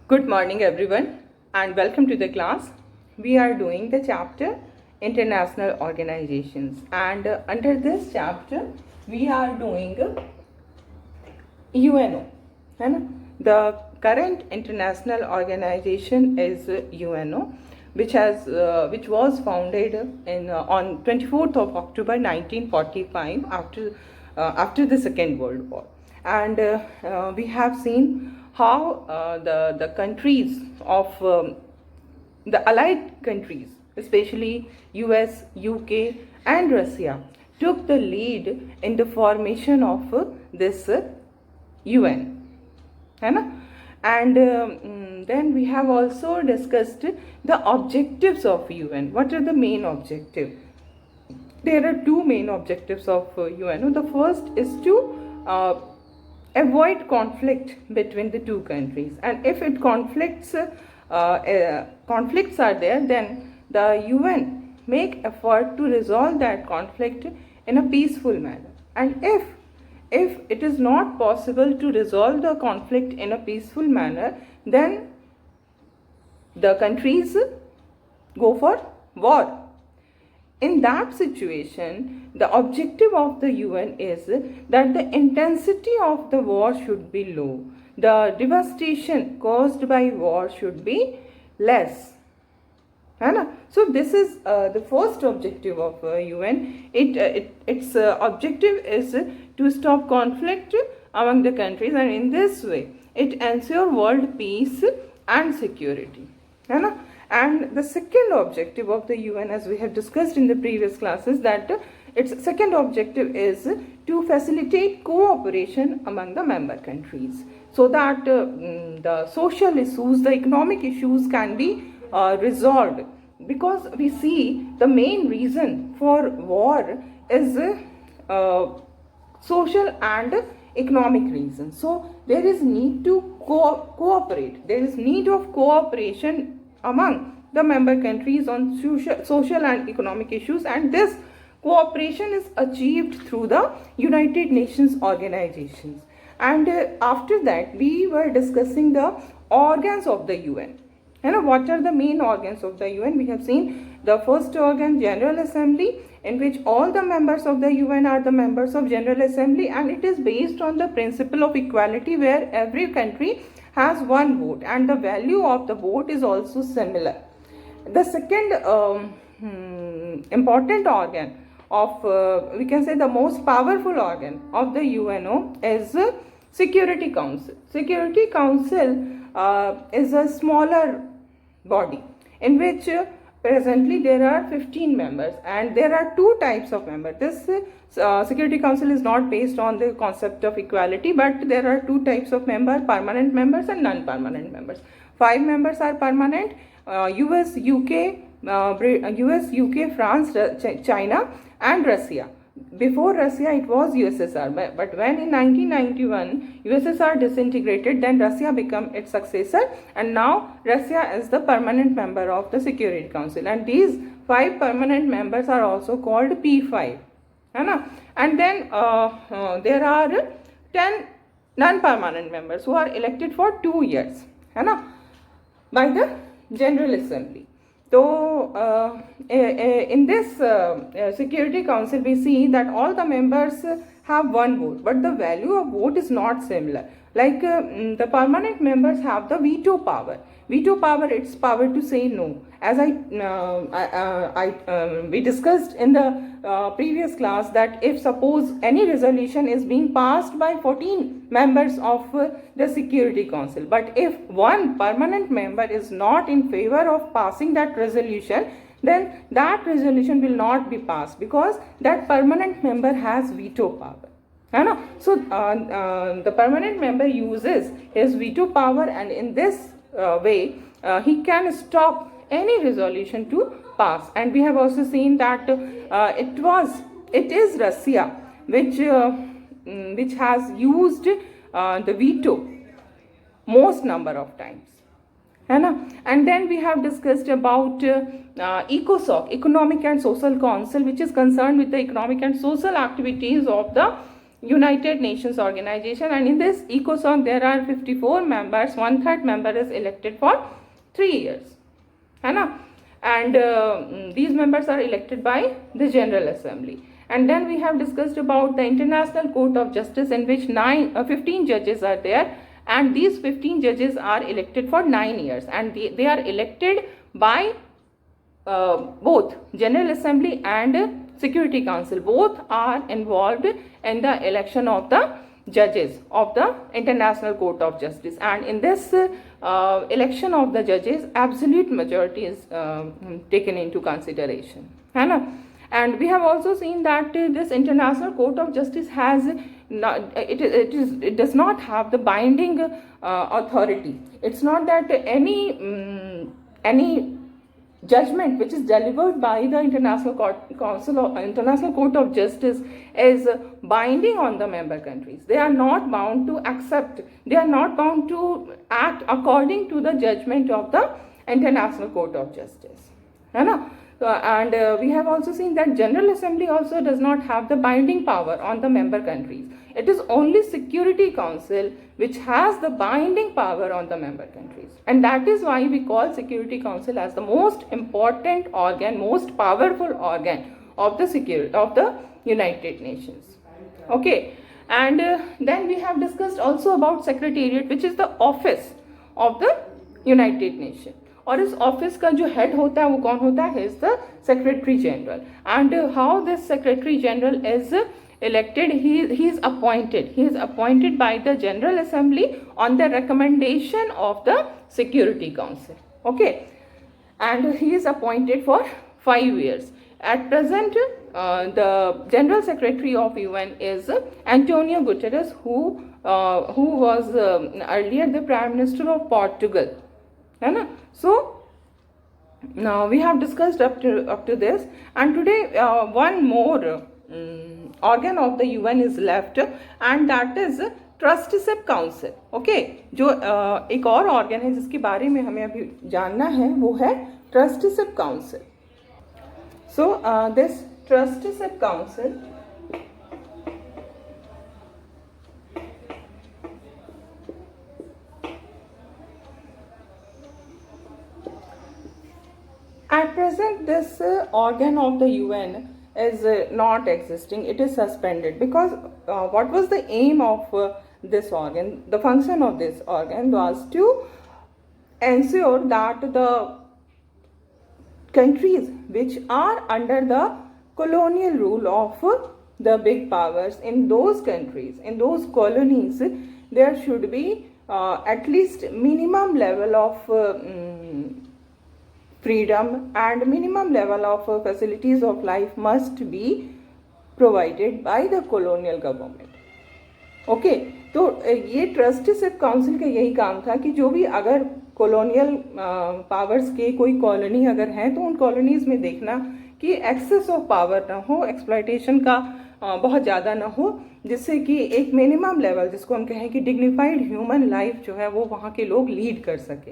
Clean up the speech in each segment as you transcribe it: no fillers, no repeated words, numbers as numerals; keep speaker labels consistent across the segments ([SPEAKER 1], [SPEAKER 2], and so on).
[SPEAKER 1] Good morning, everyone, and welcome to the class. We are doing the chapter International Organizations, and under this chapter, we are doing UNO. And the current international organization is UNO, which was founded in on 24th of October 1945 after the Second World War, and we have seen how the countries of the allied countries, especially US, UK, and Russia, took the lead in the formation of this UN. है ना? And then we have also discussed the objectives of UN. What are the main objectives? There are two main objectives of UNO. The first is to avoid conflict between the two countries, and if conflicts are there, then the UN make effort to resolve that conflict in a peaceful manner. And if it is not possible to resolve the conflict in a peaceful manner, then the countries go for war. In that situation, the objective of the UN is that the intensity of the war should be low. The devastation caused by war should be less. So this is the first objective of UN. Its objective is to stop conflict among the countries, and in this way it ensure world peace and security. And the second objective of the UN, as we have discussed in the previous classes, that its second objective is to facilitate cooperation among the member countries, so that the social issues, the economic issues can be resolved. Because we see the main reason for war is social and economic reasons. So there is need to cooperate. There is need of cooperation among the member countries on social and economic issues, and this cooperation is achieved through the United Nations organizations. And after that, we were discussing the organs of the UN. What are the main organs of the UN? We have seen the first organ, General Assembly, in which all the members of the UN are the members of General Assembly, and it is based on the principle of equality, where every country has one vote and the value of the vote is also similar. The second important organ of, we can say the most powerful organ of the UNO is Security Council. Security Council is a smaller body in which presently there are 15 members, and there are two types of members. This Security Council is not based on the concept of equality, but there are two types of members: permanent members and non-permanent members. 5 members are permanent: US, UK, France, China, and Russia. Before Russia, it was USSR, but when in 1991 USSR disintegrated, then Russia became its successor, and now Russia is the permanent member of the Security Council, and these 5 permanent members are also called P5. And then there are 10 non-permanent members who are elected for 2 years by the General Assembly. So in this Security Council, we see that all the members have one vote, but the value of vote is not similar. Like the permanent members have the veto power. Veto power, it's power to say no. As we discussed in the previous class, that if suppose any resolution is being passed by 14 members of the Security Council, but if one permanent member is not in favor of passing that resolution, then that resolution will not be passed, because that permanent member has veto power. So the permanent member uses his veto power, and in this way he can stop any resolution to pass. And we have also seen that it is Russia which has used the veto most number of times. And then we have discussed about ECOSOC, Economic and Social Council, which is concerned with the economic and social activities of the United Nations Organization, and in this ECOSOC there are 54 members. 1/3 member is elected for 3 years, है ना, and these members are elected by the General Assembly. And then we have discussed about the International Court of Justice, in which 15 judges are there, and these 15 judges are elected for 9 years, and they are elected by both General Assembly and Security Council. Both are involved in the election of the judges of the International Court of Justice, and in this election of the judges, absolute majority is taken into consideration, है ना. And we have also seen that this International Court of Justice has it does not have the binding authority. It's not that any judgment which is delivered by the International Court of Justice is binding on the member countries. They are not bound to accept, they are not bound to act according to the judgment of the International Court of Justice, है ना. And we have also seen that General Assembly also does not have the binding power on the member countries. It is only Security Council which has the binding power on the member countries, and that is why we call Security Council as the most important organ, most powerful organ of the United Nations. Okay, and then we have discussed also about Secretariat, which is the office of the United Nations. और इस office का जो head होता है वो कौन होता है? Is the secretary general. And how this secretary general is elected, he is appointed by the General Assembly on the recommendation of the Security Council. Okay, and he is appointed for 5 years. At present, the General Secretary of UN is Antonio Guterres, who was earlier the Prime Minister of Portugal, है ना. So now we have discussed up to this, and today one more organ of the UN is left, and that is Trusteeship Council. Okay, जो एक और organ है जिसके बारे में हमें अभी जानना है वो है Trusteeship Council. So this Trusteeship Council at present, this organ of the UN is not existing. It is suspended because what was the aim of this organ? The function of this organ was to ensure that the countries which are under the colonial rule of the big powers, in those countries, in those colonies, there should be at least minimum level of freedom and minimum level of facilities of life must be provided by the colonial government. Okay, तो ये trusteeship council का यही काम था कि जो भी अगर कॉलोनियल पावर्स के कोई कॉलोनी अगर हैं तो उन कॉलोनीज में देखना कि एक्सेस ऑफ पावर ना हो, एक्सप्लॉयटेशन का बहुत ज़्यादा ना हो, जिससे कि एक मिनिमम लेवल जिसको हम कहें कि डिग्निफाइड ह्यूमन लाइफ जो है वो वहाँ के लोग लीड कर सके.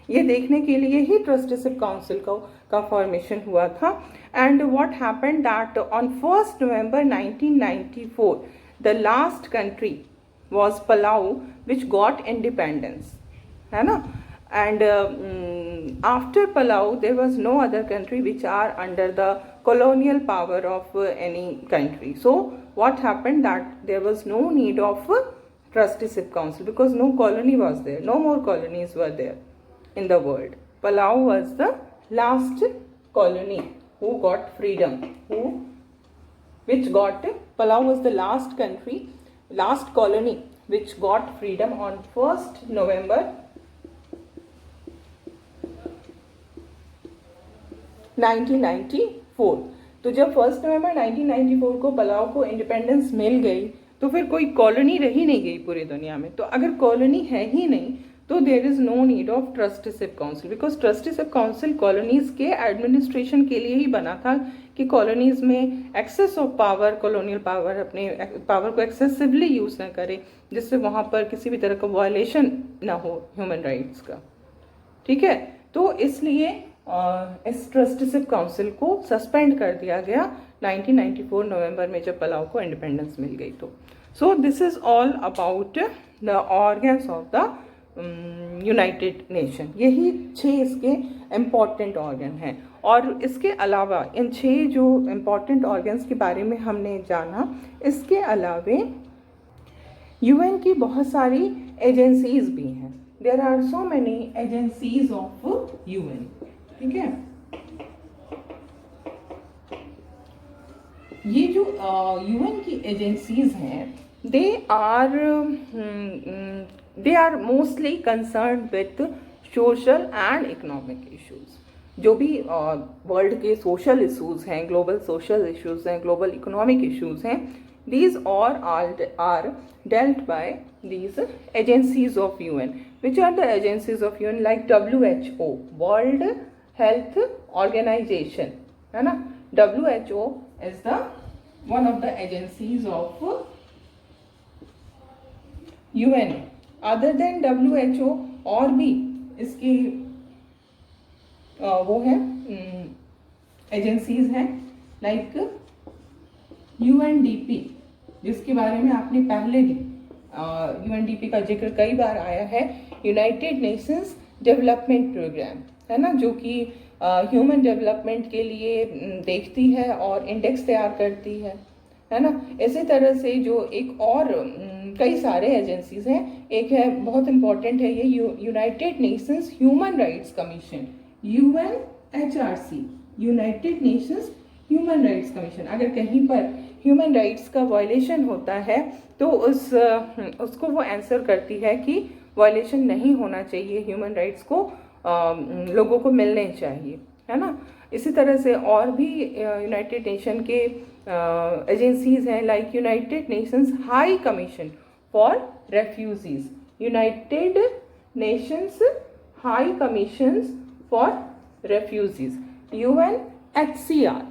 [SPEAKER 1] ये देखने के लिए ही ट्रस्टीशिप काउंसिल का फॉर्मेशन हुआ था. And what happened that on 1 November 1994 the last country was Palau which got independence, है ना. And after Palau there was no other country which are under the colonial power of any country. So what happened that there was no need of trusteeship council because no colony was there, no more colonies were there in the world. Palau was the last colony who got freedom, Palau was the last country, last colony which got freedom on 1 November 1994. तो जब 1 November 1994 को Palau को independence मिल गई तो फिर कोई colony रही नहीं गई पूरी दुनिया में. तो अगर कॉलोनी है ही नहीं तो there is no need of trusteeship council, because trusteeship council colonies के एडमिनिस्ट्रेशन के लिए ही बना था कि कॉलोनीज़ में excess of power, colonial power अपने पावर को एक्सेसिवली यूज़ ना करे, जिससे वहाँ पर किसी भी तरह का वायलेशन ना हो ह्यूमन राइट्स का. ठीक है, तो इसलिए इस ट्रस्टीशिप काउंसिल को सस्पेंड कर दिया गया 1994 नवंबर में जब पलाऊ को इंडिपेंडेंस मिल गई. So this is all about the organs of the United nation. यही 6 इसके इम्पॉर्टेंट ऑर्गन हैं. और इसके अलावा इन 6 जो इम्पॉर्टेंट ऑर्गन्स के बारे में हमने जाना, इसके अलावे यूएन की बहुत सारी एजेंसीज भी हैं. There are so many agencies of UN. ठीक है. ये जो यूएन की एजेंसीज हैं, they are mostly concerned with social and economic issues. जो भी वर्ल्ड के सोशल इशूज़ हैं, ग्लोबल सोशल इशूज़ हैं, ग्लोबल इकोनॉमिक इशूज़ हैं, these all are dealt by these agencies of UN. Which are the agencies of UN? Like WHO, World Health Organization, है ना. WHO is the one of the agencies of UN. Other than WHO और भी इसकी वो है agencies हैं, like UNDP, जिसके बारे में आपने पहले भी UNDP का जिक्र कई बार आया है. यूनाइटेड नेशंस डेवलपमेंट प्रोग्राम, है ना, जो कि ह्यूमन डेवलपमेंट के लिए देखती है और इंडेक्स तैयार करती है ना. इसी तरह से जो एक और कई सारे एजेंसीज हैं. एक है, बहुत इम्पॉर्टेंट है ये, United Nations human rights commission, UNHRC, United Nations human rights commission. अगर कहीं पर ह्यूमन राइट्स का वायलेशन होता है तो उसको वो आंसर करती है कि वायलेशन नहीं होना चाहिए, ह्यूमन राइट्स को लोगों को मिलने चाहिए, है ना. इसी तरह से और भी यूनाइटेड नेशन के एजेंसीज हैं, like united nations high commission for refugees, united nations high commissions for refugees, UNHCR,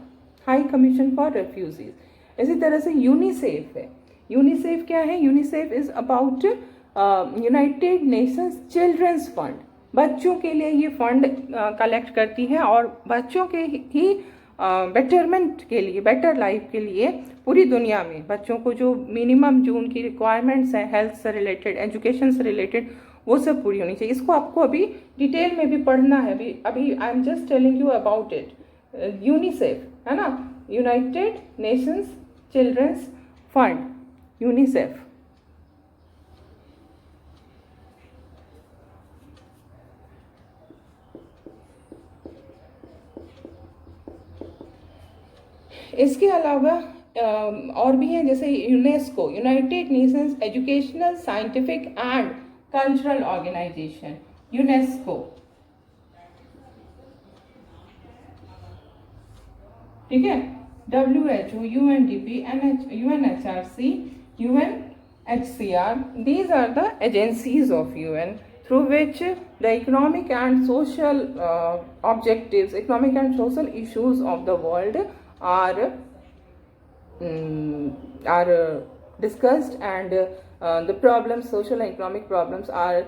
[SPEAKER 1] high commission for refugees. इसी तरह से यूनिसेफ है. यूनिसेफ क्या है? UNICEF is about united nations children's fund. बच्चों के लिए ये फंड कलेक्ट करती है और बच्चों के ही बेटरमेंट के लिए, बेटर लाइफ के लिए पूरी दुनिया में बच्चों को जो मिनिमम जो उनकी रिक्वायरमेंट्स हैं, हेल्थ से रिलेटेड, एजुकेशन से रिलेटेड, वो सब पूरी होनी चाहिए. इसको आपको अभी डिटेल में भी पढ़ना है. अभी I am just telling you about it. UNICEF, है ना, united nations children's fund, UNICEF. इसके अलावा और भी हैं, जैसे UNESCO, united nations educational, scientific and cultural organization, UNESCO. ठीक है. WHO, UNDP, UNHRC, UNHCR, these are the agencies of UN through which the economic and social objectives, economic and social issues of the world are discussed, and the problems, social and economic problems are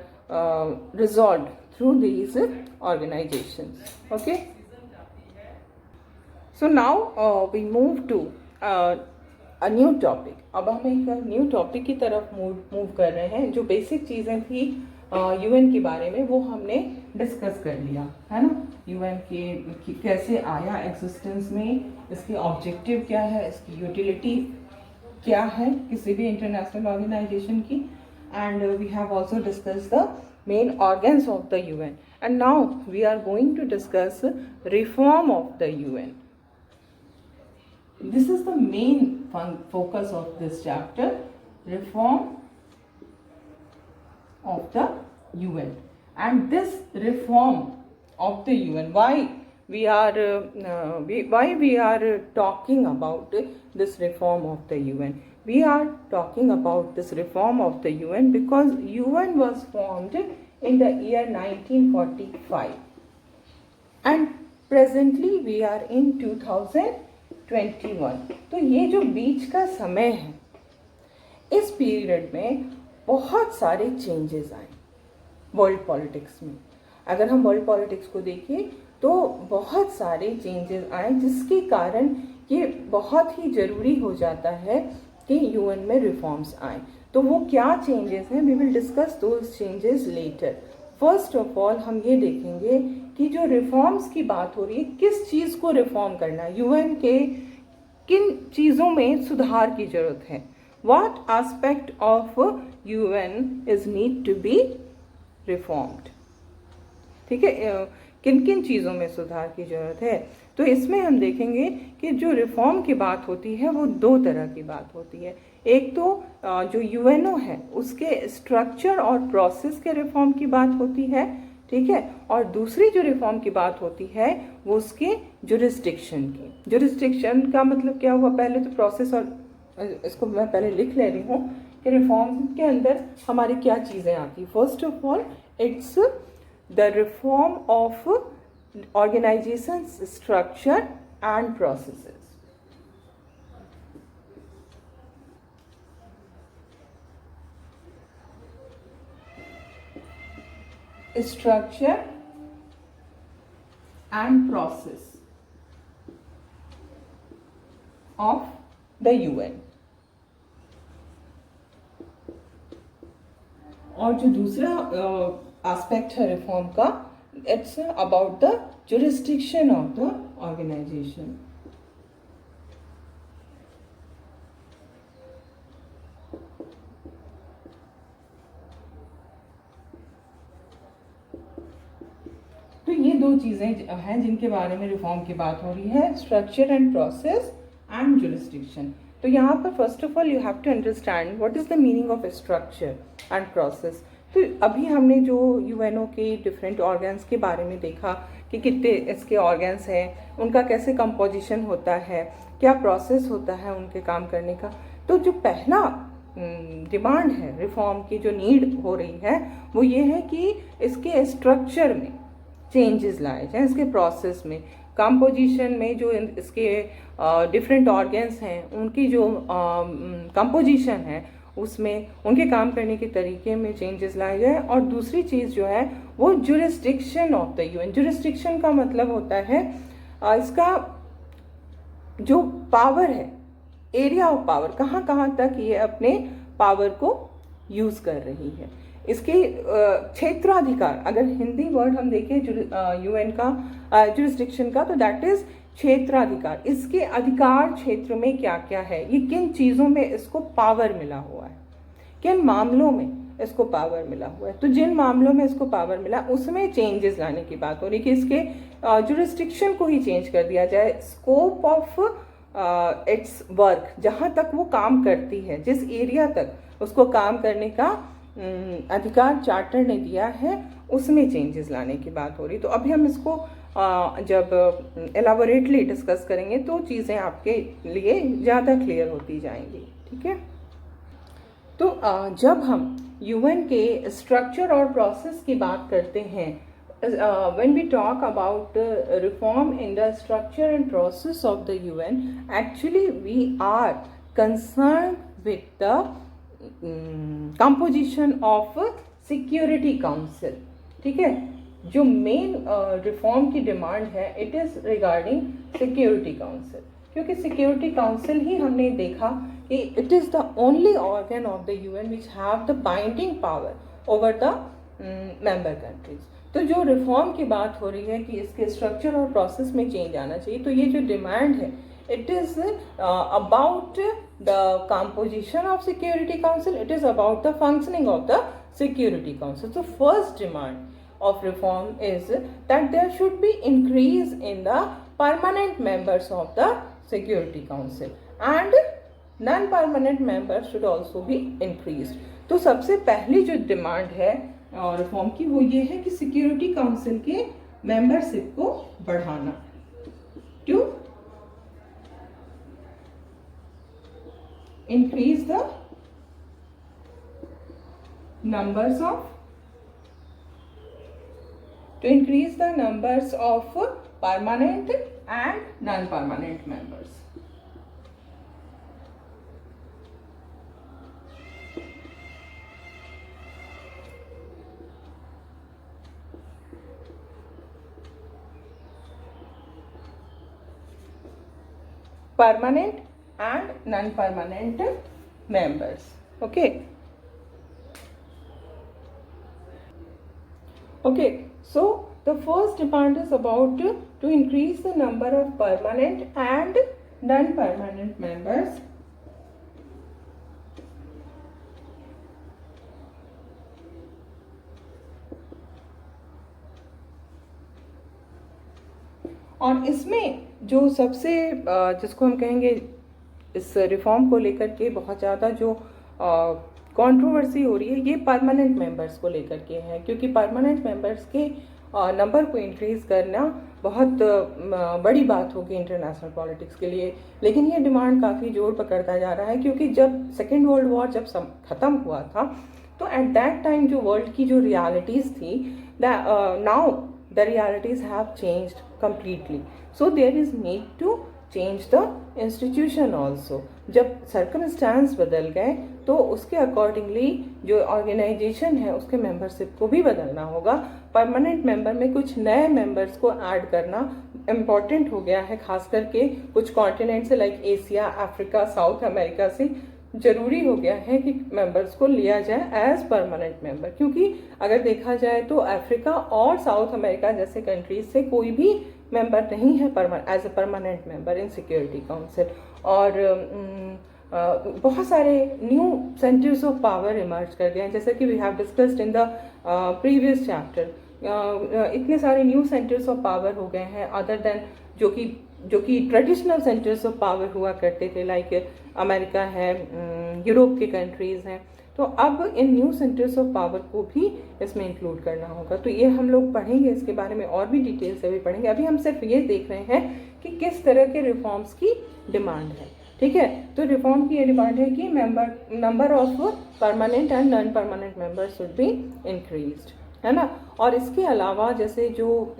[SPEAKER 1] resolved through these organizations. Okay. So now we move to a new topic. अब हम एक new topic की तरफ move कर रहे हैं. जो basic चीज़ें थी यूएन के बारे में वो हमने डिस्कस कर लिया, है ना. यूएन के कैसे आया एग्जिस्टेंस में, इसके ऑब्जेक्टिव क्या है, इसकी यूटिलिटी क्या है किसी भी इंटरनेशनल ऑर्गेनाइजेशन की, and we have also discuss the main organs of the UN. And now we are going to discuss reform of the UN. This is the main focus of this chapter, reform of the UN. And this reform of the UN, why we are talking about this reform of the UN? We are talking about this reform of the UN because UN was formed in the year 1945, and presently we are in 2021. तो ये जो बीच का समय है, इस period में बहुत सारे चेंजेस आए वर्ल्ड पॉलिटिक्स में. अगर हम वर्ल्ड पॉलिटिक्स को देखें तो बहुत सारे चेंजेस आए, जिसके कारण ये बहुत ही ज़रूरी हो जाता है कि यूएन में रिफॉर्म्स आए। तो वो क्या चेंजेस हैं, we will discuss those changes later. First of all हम ये देखेंगे कि जो रिफॉर्म्स की बात हो रही है, किस चीज़ को रिफॉर्म करना है, यूएन के किन चीज़ों में सुधार की जरूरत है, what aspect of UN is need to be reformed. ठीक है, किन किन चीज़ों में सुधार की जरूरत है। तो इसमें हम देखेंगे कि जो रिफॉर्म की बात होती है वो दो तरह की बात होती है। एक तो जो यूएनओ है उसके स्ट्रक्चर और प्रोसेस के रिफॉर्म की बात होती है, ठीक है, और दूसरी जो रिफॉर्म की बात होती है वो उसके जुरिस्डिक्शन की। जुरिस्डिक्शन का मतलब क्या हुआ, पहले तो प्रोसेस, और इसको मैं पहले लिख ले रही हूँ कि रिफॉर्म के अंदर हमारी क्या चीज़ें आती। First of all it's the reform of organization's structure and processes. Structure and process of the UN. और जो दूसरा एस्पेक्ट है रिफॉर्म का, it's about the jurisdiction of the organization. तो ये दो चीज़ें हैं जिनके बारे में रिफॉर्म की बात हो रही है, structure and process and jurisdiction. तो यहाँ पर first of all you have to understand what is the meaning of structure and process. तो अभी हमने जो यूएनओ के डिफरेंट ऑर्गन्स के बारे में देखा कि कितने इसके ऑर्गन्स हैं, उनका कैसे कंपोजिशन होता है, क्या प्रोसेस होता है उनके काम करने का। तो जो पहला डिमांड है रिफॉर्म की, जो नीड हो रही है, वो ये है कि इसके स्ट्रक्चर में चेंजेस लाए जाएं, इसके प्रोसेस में, कंपोजिशन में, जो इसके डिफरेंट ऑर्गन्स हैं उनकी जो कंपोजिशन है उसमें, उनके काम करने के तरीके में चेंजेस लाए जाए। और दूसरी चीज़ जो है वो jurisdiction of the UN. Jurisdiction का मतलब होता है इसका जो पावर है, एरिया ऑफ पावर, कहाँ कहाँ तक ये अपने पावर को यूज़ कर रही है, इसके क्षेत्राधिकार। अगर हिंदी वर्ड हम देखें यूएन का जुरिस्डिक्शन का, तो दैट इज क्षेत्राधिकार। इसके अधिकार क्षेत्र में क्या क्या है, ये किन चीज़ों में इसको पावर मिला हुआ है, किन मामलों में इसको पावर मिला हुआ है। तो जिन मामलों में इसको पावर मिला उसमें चेंजेस लाने की बात हो रही है कि इसके जुरिस्डिक्शन को ही चेंज कर दिया जाए, स्कोप ऑफ इट्स वर्क, जहाँ तक वो काम करती है, जिस एरिया तक उसको काम करने का अधिकार चार्टर ने दिया है, उसमें चेंजेस लाने की बात हो रही। तो अभी हम इसको जब एलाबोरेटली डिस्कस करेंगे तो चीज़ें आपके लिए ज़्यादा क्लियर होती जाएंगी, ठीक है। तो जब हम यूएन के स्ट्रक्चर और प्रोसेस की बात करते हैं, when we talk about reform in the structure and process of the UN, actually we are concerned with the composition of security council, ठीक है। जो मेन रिफॉर्म की डिमांड है, it is regarding security council, क्योंकि security council ही हमने देखा कि it is the only organ of the UN which have the binding power over the member countries. तो जो रिफॉर्म की बात हो रही है कि इसके स्ट्रक्चर और प्रोसेस में चेंज आना चाहिए, तो ये जो डिमांड है, it is about the composition of security council, it is about the functioning of the security council. So first demand of reform is that there should be increase in the permanent members of the security council and non-permanent members should also be increased. तो सबसे पहली जो demand है reform की वो ये है कि सिक्योरिटी काउंसिल के मेंबरशिप को बढ़ाना, to increase the numbers of permanent and non-permanent members. Permanent and non-permanent members. Okay. Okay, so the first demand is about to increase the number of permanent and non-permanent members. और इसमें जो सबसे जिसको हम कहेंगे इस रिफॉर्म को लेकर के बहुत ज़्यादा जो कंट्रोवर्सी हो रही है, ये परमानेंट मेंबर्स को लेकर के है, क्योंकि परमानेंट मेंबर्स के नंबर को इंक्रीज़ करना बहुत बड़ी बात होगी इंटरनेशनल पॉलिटिक्स के लिए। लेकिन ये डिमांड काफ़ी जोर पकड़ता जा रहा है, क्योंकि जब सेकेंड वर्ल्ड वॉर जब ख़त्म हुआ था, तो एट दैट टाइम जो वर्ल्ड की जो रियलिटीज़ थी, now the realities have changed completely, so there is need to change the institution also. जब circumstance बदल गए तो उसके accordingly जो organization है उसके membership को भी बदलना होगा। permanent member में कुछ नए members को add करना important हो गया है, खास करके कुछ continent से like Asia, Africa, south America से जरूरी हो गया है कि मेंबर्स को लिया जाए एज परमानेंट मेंबर, क्योंकि अगर देखा जाए तो अफ्रीका और साउथ अमेरिका जैसे कंट्रीज से कोई भी मेंबर नहीं है as a permanent member in security council. और बहुत सारे new centres of power emerge कर गए हैं, जैसे कि we have discussed in the previous chapter. इतने सारे न्यू सेंटर्स ऑफ पावर हो गए हैं अदर देन जो कि ट्रेडिशनल सेंटर्स ऑफ पावर हुआ करते थे, लाइक अमेरिका है, यूरोप के कंट्रीज़ हैं। तो अब इन न्यू सेंटर्स ऑफ पावर को भी इसमें इंक्लूड करना होगा। तो ये हम लोग पढ़ेंगे, इसके बारे में और भी डिटेल से भी पढ़ेंगे। अभी हम सिर्फ ये देख रहे हैं कि किस तरह के रिफॉर्म्स की डिमांड है, ठीक है। तो रिफॉर्म की ये डिमांड है कि number of permanent and non permanent members should be increased, है ना। और इसके अलावा जैसे जो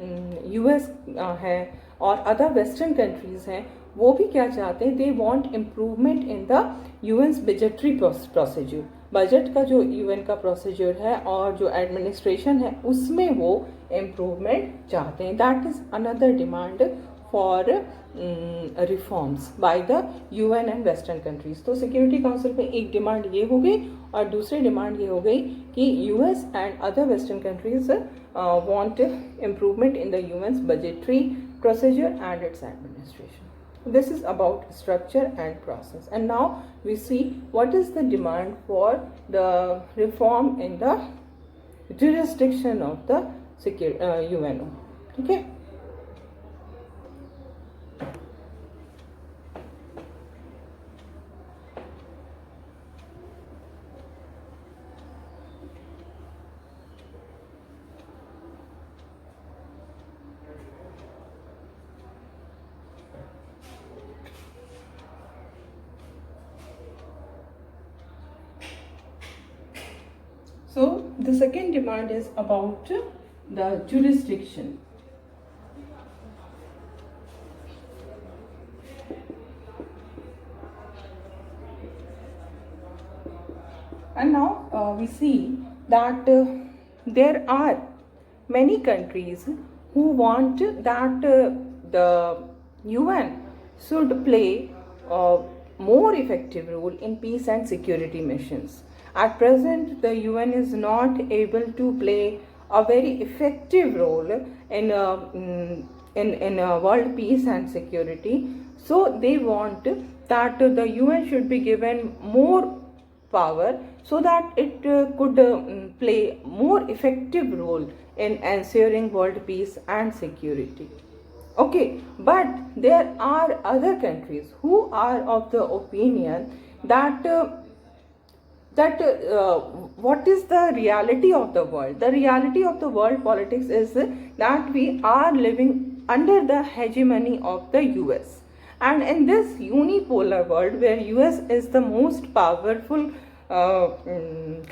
[SPEAKER 1] यूएस है और अदर वेस्टर्न कंट्रीज़ हैं, वो भी क्या चाहते हैं, they want improvement in the UN's budgetary procedure. Budget का जो यूएन का प्रोसीजर है और जो एडमिनिस्ट्रेशन है उसमें वो इम्प्रूवमेंट चाहते हैं। That is another demand for reforms by the UN and western countries. तो सिक्योरिटी काउंसिल में एक डिमांड ये हो गई, और दूसरी डिमांड ये हो गई कि US and other western countries want improvement in the UN's budgetary procedure and its administration. This is about structure and process. And now we see what is the demand for the reform in the jurisdiction of the UNO. Okay. So the second demand is about the jurisdiction. And now we see that there are many countries who want that the UN should play a more effective role in peace and security missions. At present, the UN is not able to play a very effective role in world peace and security. So they want that the UN should be given more power so that it could play more effective role in ensuring world peace and security. Okay, but there are other countries who are of the opinion that what is the reality of the world? The reality of the world politics is that we are living under the hegemony of the US. And in this unipolar world where US is the most powerful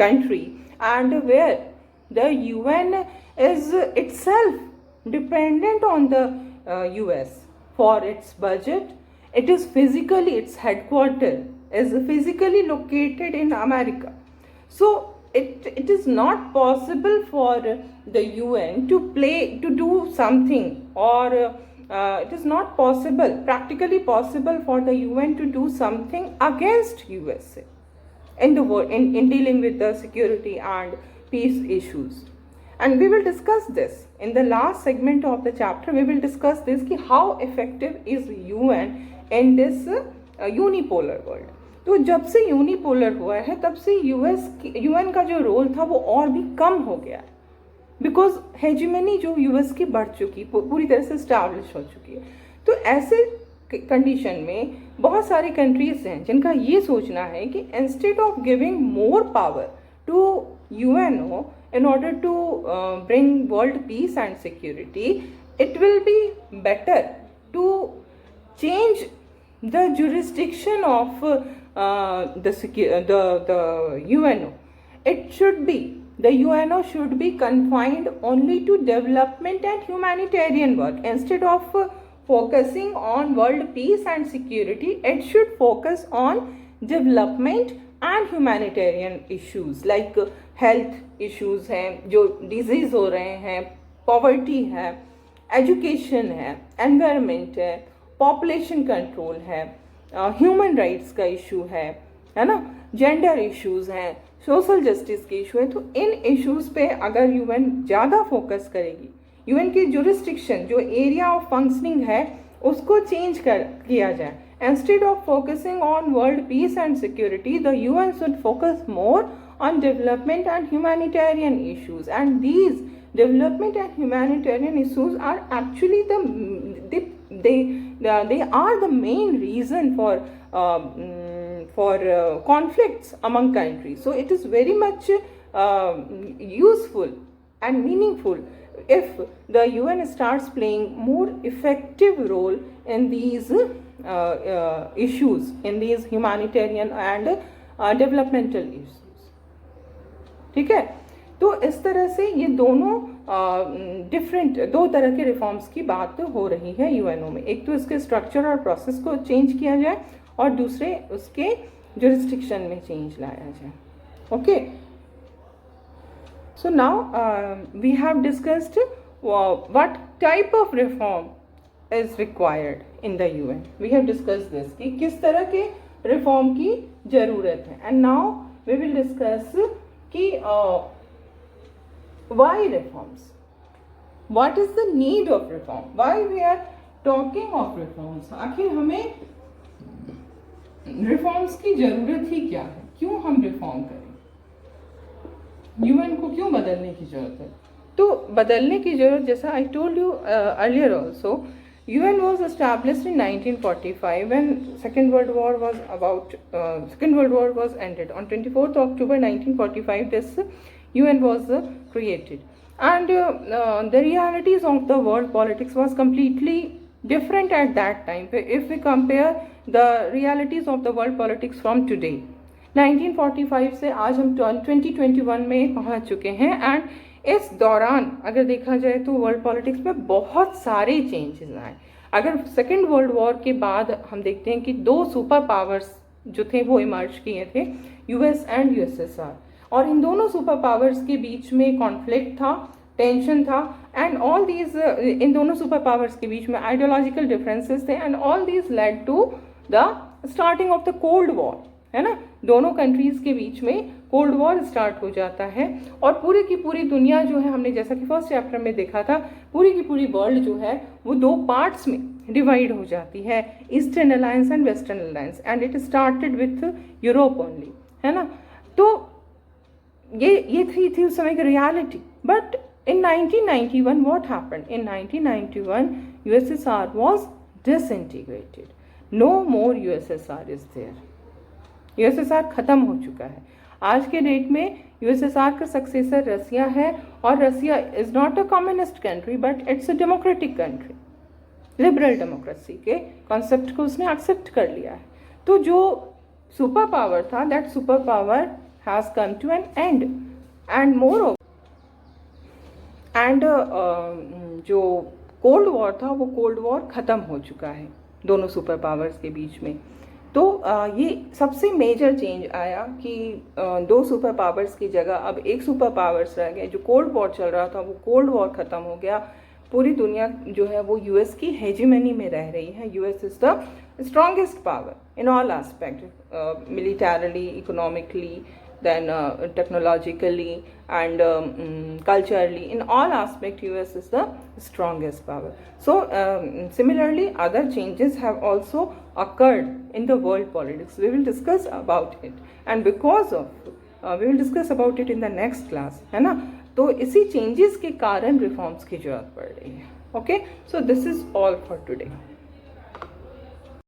[SPEAKER 1] country, and where the UN is itself dependent on the US for its budget, it is physically, its headquarters is physically located in America. So it is not possible for the UN to do something, or it is not possible, practically possible for the UN to do something against USA. in the world in dealing with the security and peace issues. And we will discuss this in the last segment of the chapter. We will discuss this कि how effective is UN in this unipolar world. तो जब से unipolar हुआ है तब से UN का जो रोल था वो और भी कम हो गया है, बिकॉज हेजिमनी जो यूएस की बढ़ चुकी, पूरी तरह से स्टैब्लिश हो चुकी है. तो ऐसे कंडीशन में बहुत सारी कंट्रीज हैं जिनका ये सोचना है कि instead of giving more power to UNO in order to bring world peace and security, it will be better to change the jurisdiction of the UNO. It should be, the UNO should be confined only to development and humanitarian work. Instead of focusing on world peace and security, it should focus on development and humanitarian issues like health issues हैं, जो disease हो रहे हैं, poverty है, education है, environment है, population control है, human rights का इशू है ना, जेंडर इश्यूज़ हैं, सोशल जस्टिस के इशू है. तो इन इश्यूज़ पे अगर यूएन ज़्यादा फोकस करेगी, यूएन की जुरिस्डिक्शन जो एरिया ऑफ फंक्शनिंग है उसको चेंज किया जाए. Instead of focusing on world peace and security, the UN should focus more on development and humanitarian issues. And these development and humanitarian issues are actually they are the main reason for conflicts among countries. So it is very much useful and meaningful if the UN starts playing more effective role in these issues, in these humanitarian and developmental issues. ठीक है. तो इस तरह से ये दोनों दो तरह के रिफॉर्म्स की बात हो रही है यूएनओ में. एक तो इसके स्ट्रक्चर और प्रोसेस को चेंज किया जाए और दूसरे उसके जुरिस्डिक्शन में चेंज लाया जाए. Okay. So now we have discussed what type of reform is required in the UN. We have discussed this कि किस तरह के रिफॉर्म की ज़रूरत है. And now we will discuss कि why reforms? What is the need of reform? Why we are talking of reforms? आखिर हमें रिफॉर्म्स की ज़रूरत ही क्या है? क्यों हम रिफॉर्म करें? यूएन को क्यों बदलने की ज़रूरत है? तो बदलने की ज़रूरत, जैसा I told you earlier also, UN was established in 1945 when Second World War was ended. On 24th October 1945, this UN was created, and the realities of the world politics was completely different at that time. If we compare the realities of the world politics from today, 1945 से आज हम 2021 में पहुंच चुके हैं. And इस दौरान अगर देखा जाए तो वर्ल्ड पॉलिटिक्स में बहुत सारे चेंजेस आए. अगर सेकेंड वर्ल्ड वॉर के बाद हम देखते हैं कि दो सुपर पावर्स जो थे वो इमर्ज किए थे, यूएस एंड यूएसएसआर, और इन दोनों सुपर पावर्स के बीच में कॉन्फ्लिक्ट था, टेंशन था, एंड ऑल दीज, इन दोनों सुपर पावर्स के बीच में आइडियोलॉजिकल डिफरेंसेस थे, and all these led to the starting of the cold war, है ना. दोनों कंट्रीज के बीच में कोल्ड वॉर स्टार्ट हो जाता है और पूरी की पूरी दुनिया जो है, हमने जैसा कि फर्स्ट चैप्टर में देखा था, पूरी की पूरी वर्ल्ड जो है वो दो पार्ट्स में डिवाइड हो जाती है, eastern alliance and western alliance, and it started with Europe only, है ना. तो ये थी उस समय की reality. But in 1991 what happened? In 1991 USSR was disintegrated. No more USSR is there. USSR खत्म हो चुका है. आज के डेट में USSR का सक्सेसर रसिया है, और Russia is not a communist country but it's a democratic country. Liberal democracy के कॉन्सेप्ट को उसने एक्सेप्ट कर लिया है. तो जो सुपर पावर था, that super power has come to an end, and more and जो कोल्ड वॉर था वो कोल्ड वॉर ख़त्म हो चुका है दोनों सुपर पावर्स के बीच में. तो ये सबसे मेजर चेंज आया कि दो सुपर पावर्स की जगह अब एक सुपर पावर्स रह गए. जो कोल्ड वॉर चल रहा था वो कोल्ड वॉर ख़त्म हो गया. पूरी दुनिया जो है वो यूएस की हेजिमनी में रह रही है. US is the strongest power in all aspects, militarily, economically, then technologically, and culturally. In all aspects, US is the strongest power. So similarly, other changes have also occurred in the world politics. We will discuss about it, and because of we will discuss about it in the next class, है ना. तो इसी changes के कारण reforms की जरूरत पड़ रही है. Okay, so this is all for today.